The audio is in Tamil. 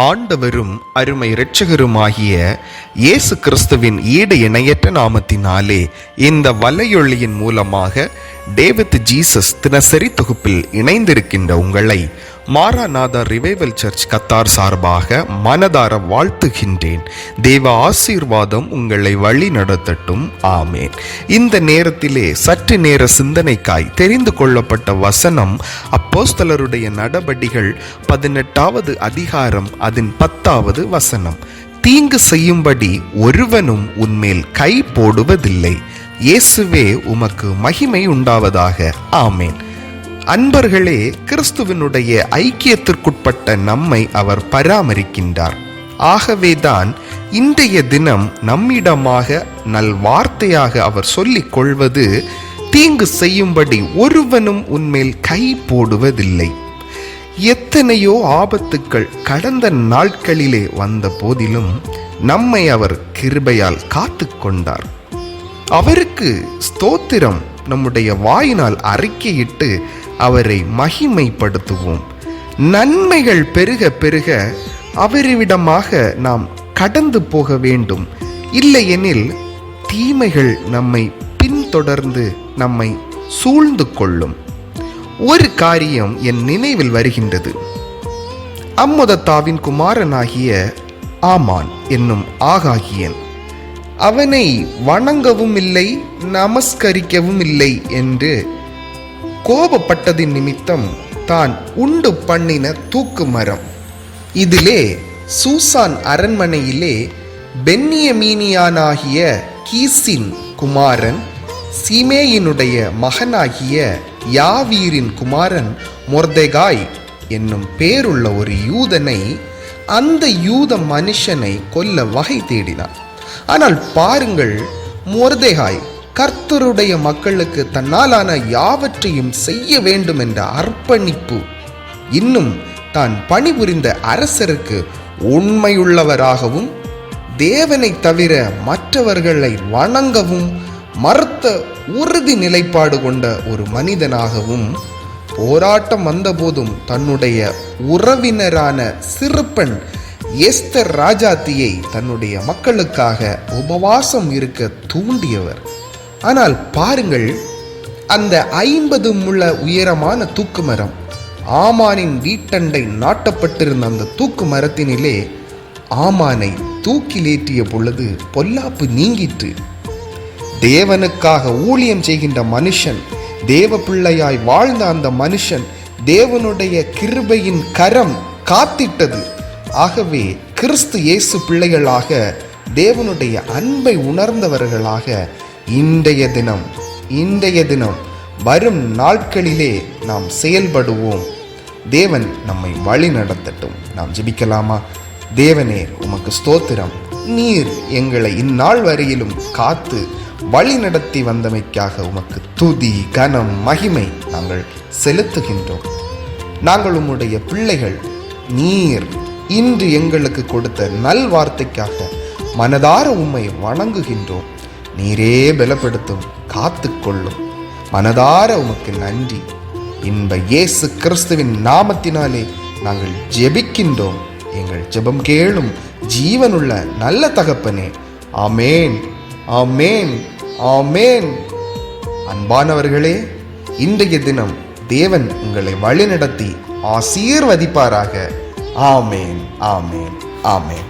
ஆண்டவரும் அருமை இரட்சகருமாகிய இயேசு கிறிஸ்துவின் ஈடு இணையற்ற நாமத்தினாலே இந்த வலையொலியின் மூலமாக டேவிட் ஜீசஸ் தினசரி தொகுப்பில் இணைந்திருக்கின்ற உங்களை மாராநாதா ரிவைவல் சர்ச் கத்தார் சார்பாக மனதார வாழ்த்துகின்றேன். தேவ ஆசீர்வாதம் உங்களை வழி நடத்தட்டும். ஆமேன். இந்த நேரத்திலே சற்று நேர சிந்தனைக்காய் தெரிந்து கொள்ளப்பட்ட வசனம் அப்போஸ்தலருடைய நடபடிகள் 18வது அதிகாரம் அதன் 10வது வசனம். தீங்கு செய்யும்படி ஒருவனும் உன்மேல் கை போடுவதில்லை. இயேசுவே உமக்கு மகிமை உண்டாவதாக. ஆமேன். அன்பர்களே, கிறிஸ்துவினுடைய ஐக்கியத்திற்குட்பட்ட நம்மை அவர் பராமரிக்கின்றார். ஆகவேதான் இன்றைய தினம் நம்மிடமாக நல்வார்த்தையாக அவர் சொல்லிக் கொள்வது, தீங்கு செய்யும்படி ஒருவனும் உன்மேல் கை போடுவதில்லை. எத்தனையோ ஆபத்துக்கள் கடந்த நாட்களிலே வந்த போதிலும் நம்மை அவர் கிருபையால் காத்து கொண்டார். அவருக்கு ஸ்தோத்திரம். நம்முடைய வாயினால் அறிக்கையிட்டு அவரை மகிமைப்படுத்துவோம். நன்மைகள் பெருக பெருக அவரிடமாக நாம் கடந்து போக வேண்டும். இல்லையெனில் தீமைகள் நம்மை பின்தொடர்ந்து நம்மை சூழ்ந்து கொள்ளும். ஒரு காரியம் என் நினைவில் வருகின்றது. அம்மொதத்தாவின் குமாரனாகிய ஆமான் என்னும் ஆகாகியன் அவனை வணங்கவும் இல்லை, நமஸ்கரிக்கவும் இல்லை என்று கோபப்பட்டதின் நிமித்தம் தான் உண்டு பண்ணின தூக்கு மரம், இதிலே சூசான் அரண்மனையிலே பென்யமீனியானாகிய கீசின் குமாரன் சீமேயினுடைய மகனாகிய யாவீரின் குமாரன் மொர்தெகாய் என்னும் பேருள்ள ஒரு யூதனை, அந்த யூத மனுஷனை கொல்ல வகை தேடினான். ஆனால் பாருங்கள், மொர்தெகாய் கர்த்தருடைய மக்களுக்கு தன்னாலான யாவற்றையும் செய்ய வேண்டும் என்ற அர்ப்பணிப்பு, இன்னும் தான் பணிபுரிந்த அரசருக்கு உண்மையுள்ளவராகவும் தேவனை தவிர மற்றவர்களை வணங்கவும் மறுத்த உறுதி நிலைப்பாடு கொண்ட ஒரு மனிதனாகவும், போராட்டம் வந்தபோதும் தன்னுடைய உறவினரான சிறுபெண் எஸ்தர் ராஜாத்தியை தன்னுடைய மக்களுக்காக உபவாசம் இருக்க தூண்டியவர். ஆனால் பாருங்கள், அந்த 50 முழ உயரமான தூக்கு மரம், ஆமானின் வீட்டண்டை நாட்டப்பட்டிருந்த அந்த தூக்கு மரத்தினிலே ஆமானை தூக்கிலேற்றிய பொழுது பொல்லாப்பு நீங்கிற்று. தேவனுக்காக ஊழியம் செய்கின்ற மனுஷன், தேவ பிள்ளையாய் வாழ்ந்த அந்த மனுஷன், தேவனுடைய கிருபையின் கரம் காத்திட்டது. ஆகவே கிறிஸ்து இயேசு பிள்ளைகளாக, தேவனுடைய அன்பை உணர்ந்தவர்களாக இன்றைய தினம் வரும் நாட்களிலே நாம் செயல்படுவோம். தேவன் நம்மை வழி நடத்தட்டும். நாம் ஜெபிக்கலாமா? தேவனே, உமக்கு ஸ்தோத்திரம். நீர் எங்களை இந்நாள் வரையிலும் காத்து வழி நடத்தி வந்தமைக்காக உமக்கு துதி, கனம், மகிமை நாங்கள் செலுத்துகின்றோம். நாங்கள் உம்முடைய பிள்ளைகள். நீர் இன்று எங்களுக்கு கொடுத்த நல்வார்த்தைக்காக மனதார உம்மை வணங்குகின்றோம். நீரே பலப்படுத்தும், காத்து கொள்ளும். மனதார உமக்கு நன்றி. இன்ப இயேசு கிறிஸ்துவின் நாமத்தினாலே நாங்கள் ஜெபிக்கின்றோம். எங்கள் ஜெபம் கேளும் ஜீவனுள்ள நல்ல தகப்பனே. ஆமேன், ஆமேன், ஆமேன். அன்பானவர்களே, இன்றைய தினம் தேவன் உங்களை வழிநடத்தி ஆசீர்வதிப்பாராக. ஆமேன், ஆமேன், ஆமேன்.